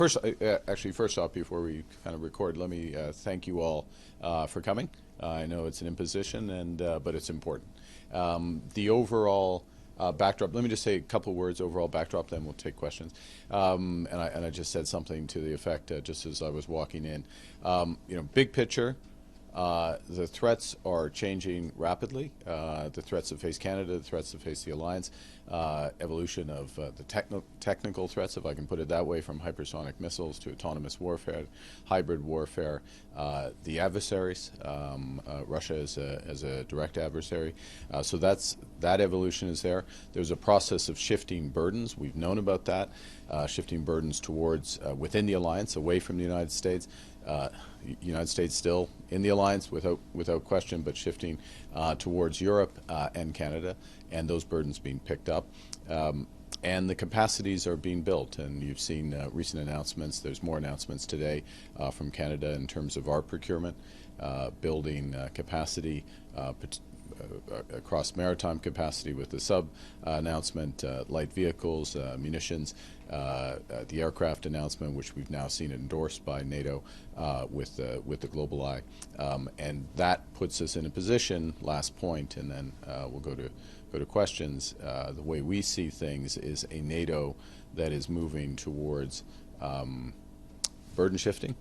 First off, before we kind of record, let me thank you all for coming. I know it's an imposition, but it's important. The overall backdrop. Let me just say a couple words. Overall backdrop, then we'll take questions. And I just said something to the effect just as I was walking in. Big picture. The threats are changing rapidly. The threats that face Canada, the threats that face the alliance, evolution of the technical threats, if I can put it that way, from hypersonic missiles to autonomous warfare, hybrid warfare, the adversaries, Russia as a direct adversary. So that evolution is there. There's a process of shifting burdens. We've known about that, shifting burdens towards within the alliance, away from the United States. United States still in the alliance without question, but shifting towards Europe and Canada, and those burdens being picked up. And the capacities are being built, and you've seen recent announcements. There's more announcements today from Canada in terms of our procurement, building capacity, across maritime capacity with the sub announcement, light vehicles, munitions, the aircraft announcement, which we've now seen endorsed by NATO with the Global Eye, and that puts us in a position. Last point, and then we'll go to questions. The way we see things is a NATO that is moving towards burden shifting,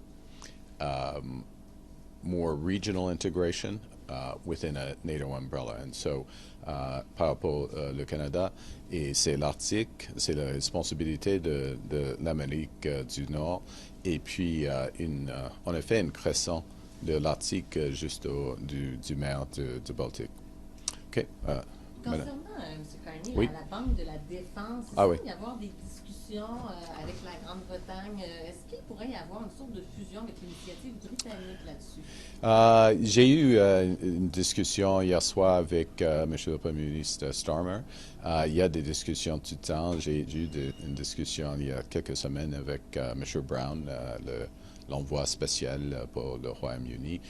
more regional integration within a NATO umbrella. And so, par rapport le Canada, et c'est l'Arctique, c'est la responsabilité de l'Amérique du Nord, et puis en effet une crescent de l'Arctique juste du mer du Baltique. OK. Concernant, M. Carney, oui. la Banque de la Défense, il oui. semble y avoir des discussions avec la Grande-Bretagne. Est-ce qu'il pourrait y avoir une sorte de fusion avec l'initiative britannique là-dessus? J'ai eu une discussion hier soir avec M. le Premier ministre Starmer. Il y a des discussions tout le temps. J'ai eu une discussion il y a quelques semaines avec M. Brown, l'envoi spécial pour le Royaume-Uni.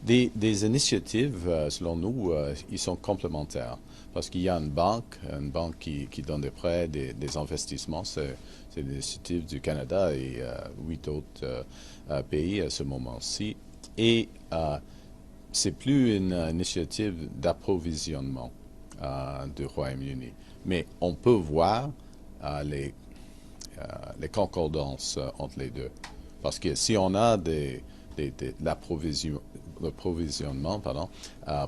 Des initiatives, selon nous, ils sont complémentaires. Parce qu'il y a une banque qui donne des prêts, des investissements. C'est l'initiative du Canada et 8 autres pays à ce moment-ci. Et c'est plus une initiative d'approvisionnement du Royaume-Uni. Mais on peut voir les concordances entre les deux. Parce que si on a l'approvisionnement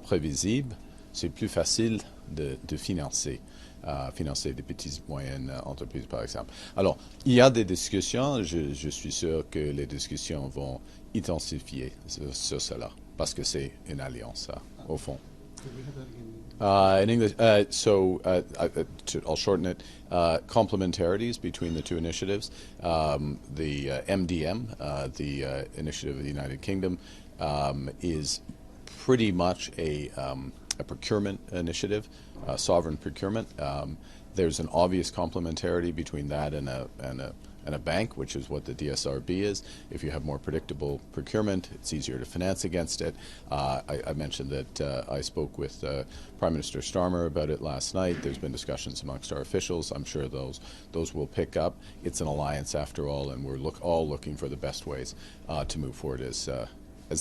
prévisible, c'est plus facile de financer des petites et moyennes entreprises, par exemple. Alors, il y a des discussions. Je suis sûr que les discussions vont intensifier sur cela, parce que c'est une alliance, au fond. In English, I'll shorten it. Complementarities between the two initiatives. The MDM, the initiative of the United Kingdom, is pretty much a procurement initiative, sovereign procurement. There's an obvious complementarity between that and a bank, which is what the DSRB is. If you have more predictable procurement, it's easier to finance against it. I mentioned that I spoke with Prime Minister Starmer about it last night. There's been discussions amongst our officials. I'm sure those will pick up. It's an alliance after all, and we're all looking for the best ways to move forward as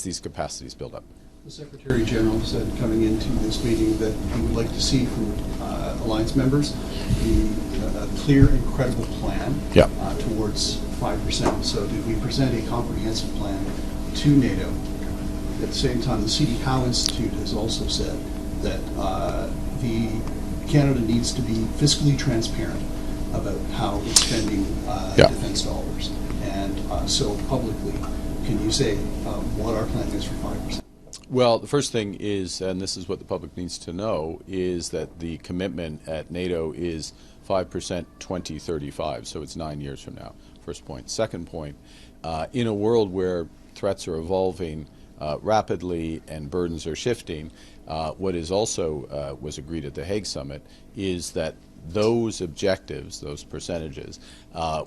these capacities build up. The Secretary General said coming into this meeting that he would like to see from alliance members a clear and credible plan towards 5%. So did we present a comprehensive plan to NATO? At the same time, the C.D. Howe Institute has also said that Canada needs to be fiscally transparent about how it's spending defense dollars. And so publicly, can you say what our plan is for 5%? Well, the first thing is, and this is what the public needs to know, is that the commitment at NATO is 5% 2035, so it's 9 years from now. First point. Second point, in a world where threats are evolving rapidly and burdens are shifting, what is also was agreed at the Hague Summit is that those objectives, those percentages,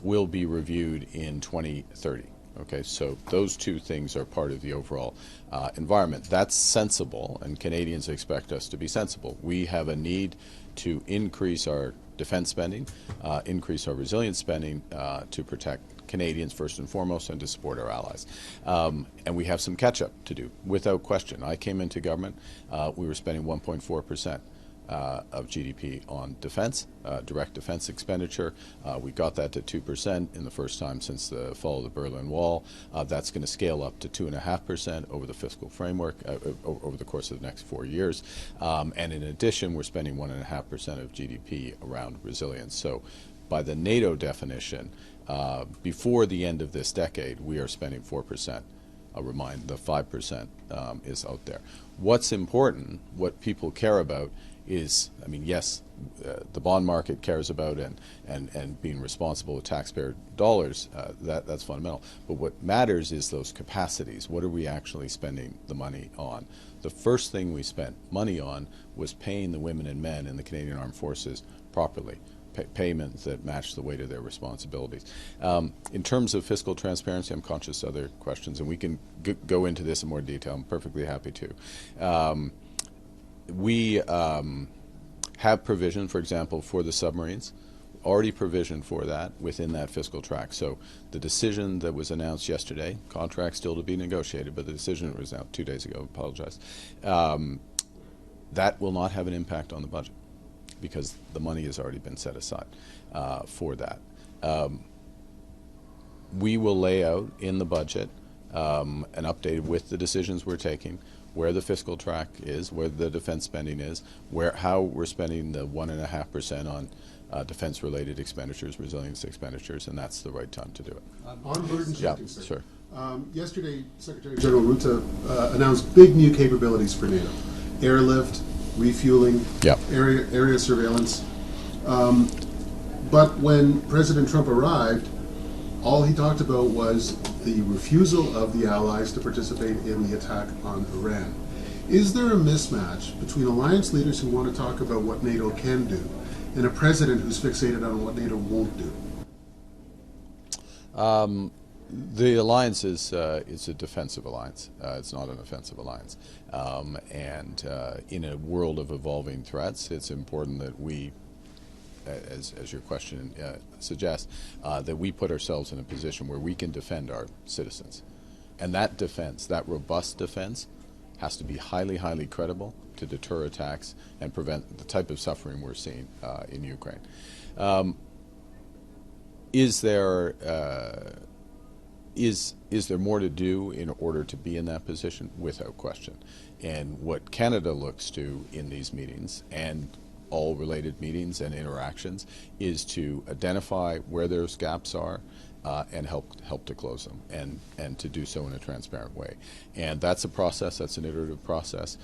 will be reviewed in 2030. Okay, so those two things are part of the overall environment. That's sensible, and Canadians expect us to be sensible. We have a need to increase our defense spending, increase our resilience spending to protect Canadians first and foremost and to support our allies. And we have some catch-up to do, without question. I came into government, we were spending 1.4% of GDP on defense, direct defense expenditure. We got that to 2% in the first time since the fall of the Berlin Wall. That's going to scale up to 2.5% over the fiscal framework over the course of the next 4 years. And in addition, we're spending 1.5% of GDP around resilience. So by the NATO definition, before the end of this decade, we are spending 4%. I'll remind, the 5% is out there. What's important, what people care about is, I mean, yes, the bond market cares about and being responsible with taxpayer dollars, that's fundamental. But what matters is those capacities. What are we actually spending the money on? The first thing we spent money on was paying the women and men in the Canadian Armed Forces properly. Payments that match the weight of their responsibilities. In terms of fiscal transparency, I'm conscious of other questions, and we can go into this in more detail. I'm perfectly happy to. We have provision, for example, for the submarines, already provisioned for that within that fiscal track. So the decision that was announced yesterday, contract still to be negotiated, but the decision was out 2 days ago, apologize, that will not have an impact on the budget, because the money has already been set aside for that. We will lay out in the budget an update with the decisions we're taking, where the fiscal track is, where the defense spending is, how we're spending the 1.5% on defense-related expenditures, resilience expenditures, and that's the right time to do it. On burden shifting, yeah, sir. sure. Yesterday, Secretary General Rutte announced big new capabilities for NATO: airlift, refueling, yeah, area surveillance. But when President Trump arrived, all he talked about was the refusal of the allies to participate in the attack on Iran. Is there a mismatch between alliance leaders who want to talk about what NATO can do and a president who's fixated on what NATO won't do? The alliance is a defensive alliance. It's not an offensive alliance. And in a world of evolving threats, it's important that we, as your question suggests, that we put ourselves in a position where we can defend our citizens. And that defense, that robust defense, has to be highly, highly credible to deter attacks and prevent the type of suffering we're seeing in Ukraine. Is there more to do in order to be in that position? Without question. And what Canada looks to in these meetings, and all related meetings and interactions, is to identify where those gaps are and help to close them, and to do so in a transparent way. And that's a process. That's an iterative process.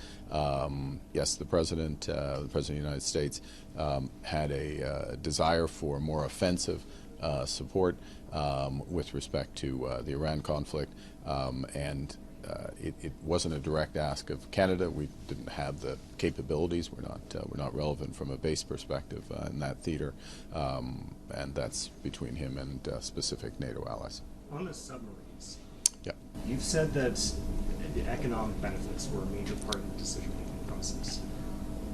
Yes, the President of the United States had a desire for more offensive support with respect to the Iran conflict, and it wasn't a direct ask of Canada. We didn't have the capabilities. We're not relevant from a base perspective in that theater, and that's between him and specific NATO allies. On the submarines, yeah, you've said that the economic benefits were a major part of the decision-making process.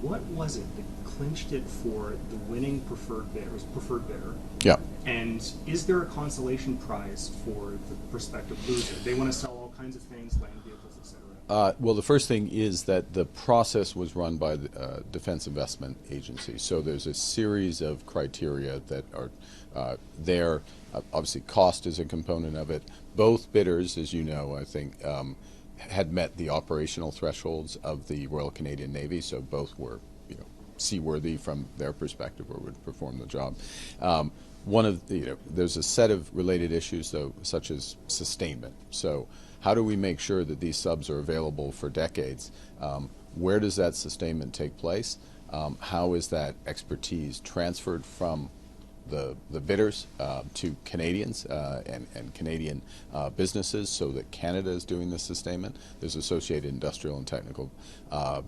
What was it that clinched it for the winning preferred bidder? Yeah. And is there a consolation prize for the prospective loser? They want to sell all kinds of things, land vehicles, etc. Well, the first thing is that the process was run by the Defense Investment Agency. So there's a series of criteria that are there. Obviously, cost is a component of it. Both bidders, as you know, I think, had met the operational thresholds of the Royal Canadian Navy. So both were, seaworthy from their perspective, or would perform the job. One of the, there's a set of related issues, though, such as sustainment. So how do we make sure that these subs are available for decades? Where does that sustainment take place? How is that expertise transferred from the bidders to Canadians and Canadian businesses, so that Canada is doing the sustainment? There's associated industrial and technical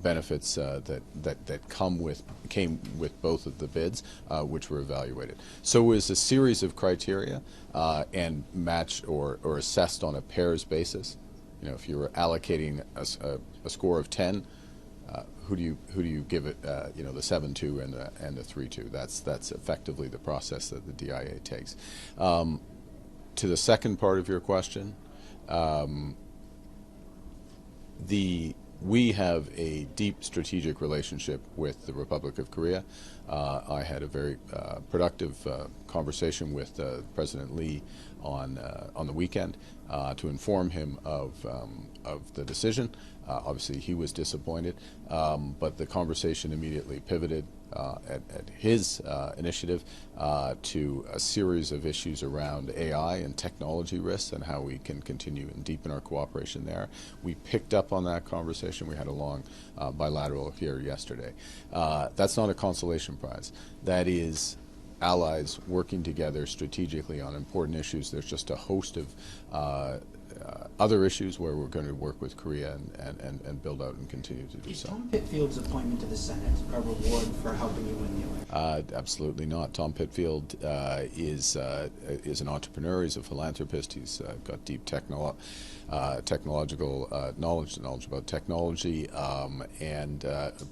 benefits that came with both of the bids, which were evaluated. So it was a series of criteria and matched or assessed on a pairs basis. If you're allocating a score of 10, who do you give it? The 7-2 and the 3-2. That's effectively the process that the DIA takes. To the second part of your question, we have a deep strategic relationship with the Republic of Korea. I had a very productive conversation with President Lee on the weekend to inform him of the decision. Obviously, he was disappointed, but the conversation immediately pivoted at his initiative to a series of issues around AI and technology risks and how we can continue and deepen our cooperation there. We picked up on that conversation. We had a long bilateral here yesterday. That's not a consolation prize. That is allies working together strategically on important issues. There's just a host of other issues where we're going to work with Korea and build out and continue to do Is so. Tom Pittfield's appointment to the Senate a reward for helping you win the election? Absolutely not. Tom Pittfield is an entrepreneur. He's a philanthropist. He's got deep technological knowledge about technology, and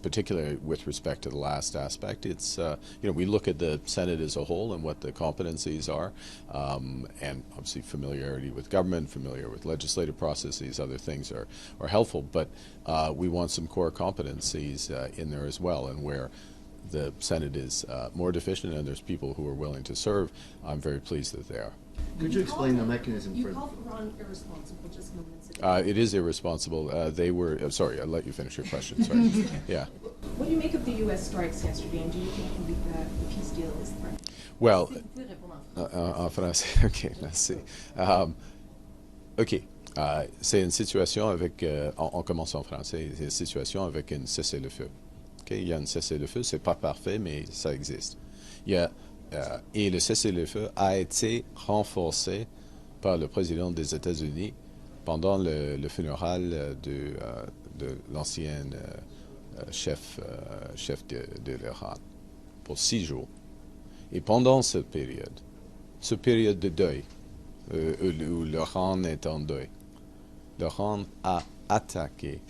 particularly with respect to the last aspect, it's we look at the Senate as a whole and what the competencies are, and obviously familiarity with government, familiar with legislative processes, other things are helpful, but we want some core competencies in there as well, and where the Senate is more deficient and there's people who are willing to serve, I'm very pleased that they are. Could you explain the mechanism You for... called Iran irresponsible just moments ago. It is irresponsible. They were, sorry, I'll let you finish your question, sorry. Yeah. What do you make of the U.S. strikes yesterday, and do you think the peace deal is threatened? Well, Si vous pouvez répondre en en français, ok, merci. Ok, c'est une situation avec, on commence en français, c'est une situation avec un cessez-le-feu. Okay? Il y a un cessez-le-feu, c'est pas parfait, mais ça existe. Il y a, et le cessez-le-feu a été renforcé par le président des États-Unis pendant le funéral de l'ancien chef de l'Iran pour 6 jours. Et pendant cette période de deuil, où l'Iran est en deuil, l'Iran a attaqué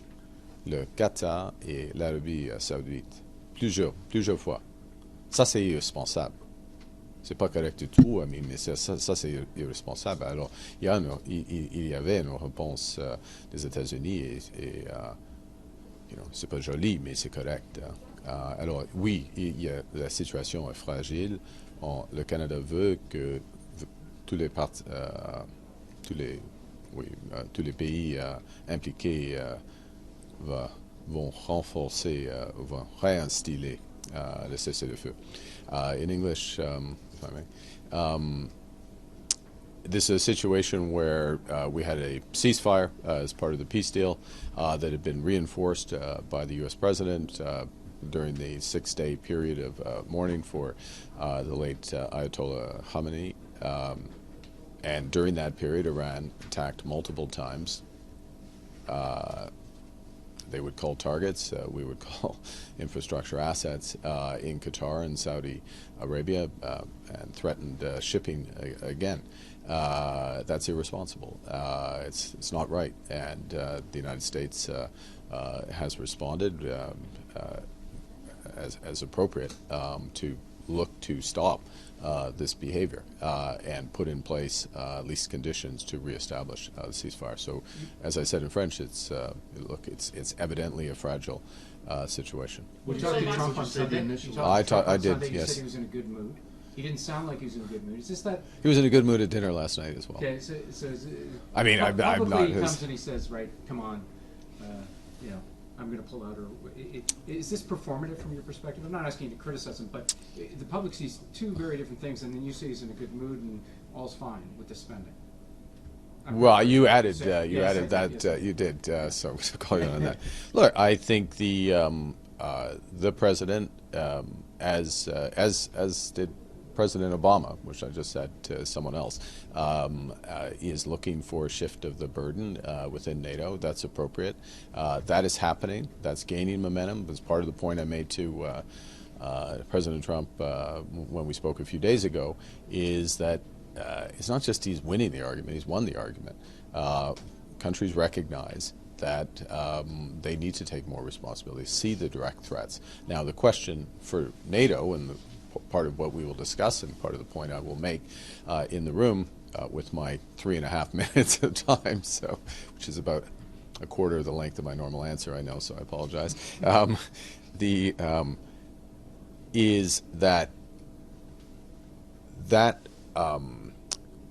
le Qatar et l'Arabie saoudite plusieurs fois. Ça, c'est irresponsable. C'est pas correct du tout, mais ça c'est irresponsable. Alors, il y avait une réponse des États-Unis et c'est pas joli, mais c'est correct. Alors, oui, la situation est fragile. Le Canada veut que tous les pays impliqués vont renforcer, vont réinstiller le cessez-le-feu. In English, if I may, this is a situation where we had a ceasefire as part of the peace deal that had been reinforced by the U.S. President during the 6-day period of mourning for the late Ayatollah Khamenei. And during that period, Iran attacked multiple times. They would call targets, we would call infrastructure assets in Qatar and Saudi Arabia, and threatened shipping again. That's irresponsible. It's not right, and the United States has responded as appropriate to look to stop this behavior and put in place at least conditions to reestablish the ceasefire. So, as I said in French, it's evidently a fragile situation. You talked to Trump on Sunday? I did, Sunday, yes. You said he was in a good mood. He didn't sound like he was in a good mood. Is this that? He was in a good mood at dinner last night as well. Okay, so I mean, I'm publicly not he his. comes and he says, right, come on, I'm going to pull out. Or is this performative from your perspective? I'm not asking you to criticize him, but the public sees two very different things, and then you say he's in a good mood and all's fine with the spending. Well, you added that. Yes. You did. So I'm going to call you on that. Look, I think the president, as did President Obama, which I just said to someone else, is looking for a shift of the burden within NATO. That's appropriate. That is happening. That's gaining momentum. That's part of the point I made to President Trump when we spoke a few days ago, is that it's not just he's winning the argument, he's won the argument. Countries recognize that they need to take more responsibility, see the direct threats. Now, the question for NATO, and part of what we will discuss and part of the point I will make in the room with my 3.5 minutes of time, so which is about a quarter of the length of my normal answer, I know, so I apologize. Is that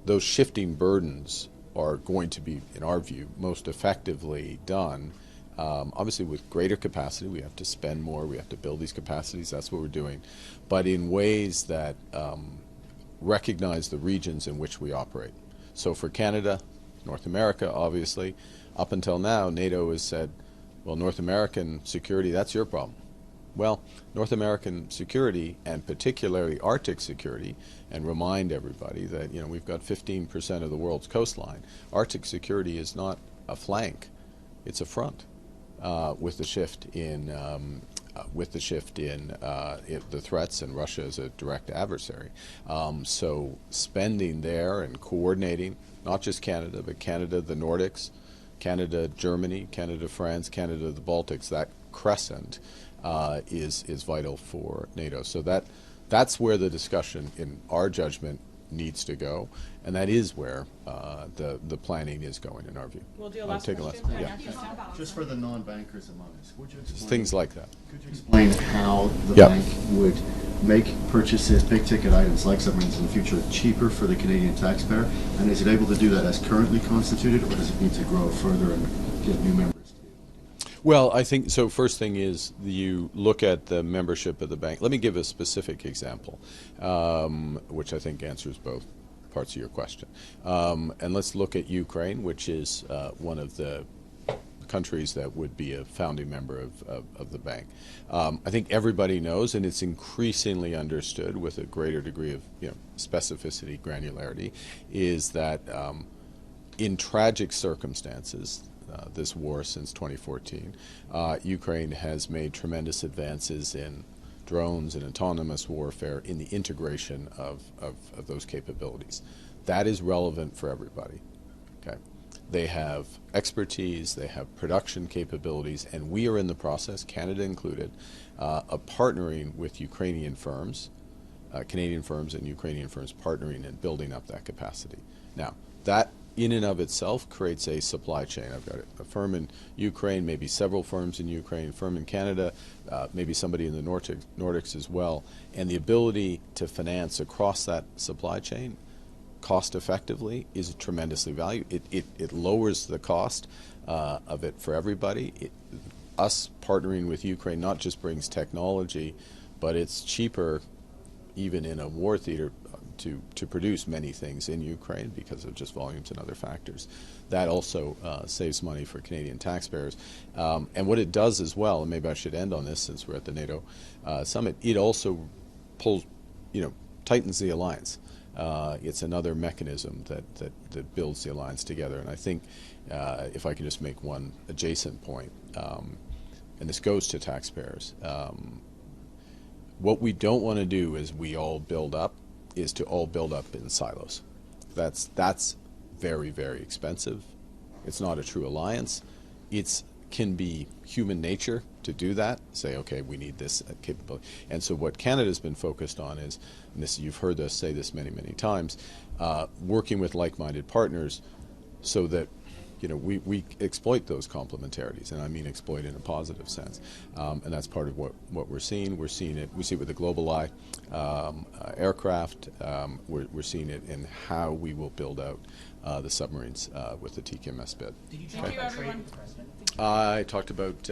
those shifting burdens are going to be, in our view, most effectively done, obviously with greater capacity. We have to spend more, we have to build these capacities, that's what we're doing, but in ways that recognize the regions in which we operate. So for Canada, North America, obviously, up until now, NATO has said, well, North American security, that's your problem. Well, North American security, and particularly Arctic security, and remind everybody that, you know, we've got 15% of the world's coastline. Arctic security is not a flank, it's a front. With the shift in the threats, and Russia is a direct adversary. So spending there and coordinating, not just Canada, but Canada, the Nordics, Canada, Germany, Canada, France, Canada, the Baltics, that crescent is vital for NATO. So that's where the discussion, in our judgment, needs to go, and that is where the planning is going, in our view. We'll do a last question. Yeah. Just for the non-bankers among us, would you explain Things like that. Could you explain how the Yep. bank would make purchases, big-ticket items like submarines in the future, cheaper for the Canadian taxpayer? And is it able to do that as currently constituted, or does it need to grow further and get new members? Well, I think, so first thing is you look at the membership of the bank. Let me give a specific example, which I think answers both parts of your question. And let's look at Ukraine, which is one of the countries that would be a founding member of the bank. I think everybody knows, and it's increasingly understood with a greater degree of specificity, granularity, is that in tragic circumstances, this war since 2014, Ukraine has made tremendous advances in drones and autonomous warfare, in the integration of those capabilities. That is relevant for everybody. Okay, they have expertise, they have production capabilities, and we are in the process, Canada included, of partnering with Ukrainian firms, Canadian firms and Ukrainian firms partnering and building up that capacity. Now, that in and of itself creates a supply chain. I've got a firm in Ukraine, maybe several firms in Ukraine, a firm in Canada, maybe somebody in the Nordics as well, and the ability to finance across that supply chain cost effectively is tremendously valuable. It lowers the cost of it for everybody. Us partnering with Ukraine not just brings technology, but it's cheaper even in a war theater to produce many things in Ukraine because of just volumes and other factors. That also saves money for Canadian taxpayers. And what it does as well, and maybe I should end on this since we're at the NATO summit, it also pulls, tightens the alliance. It's another mechanism that builds the alliance together. And I think if I can just make one adjacent point, and this goes to taxpayers, what we don't want to do is to all build up in silos. That's very, very expensive. It's not a true alliance. It can be human nature to do that, say, okay, we need this capability. And so what Canada's been focused on is, and this, you've heard us say this many, many times, working with like-minded partners so that we exploit those complementarities, and I mean exploit in a positive sense, and that's part of what we're seeing. We see it with the GlobalEye aircraft. We're seeing it in how we will build out the submarines with the TKMS bid. Thank you, everyone. I talked about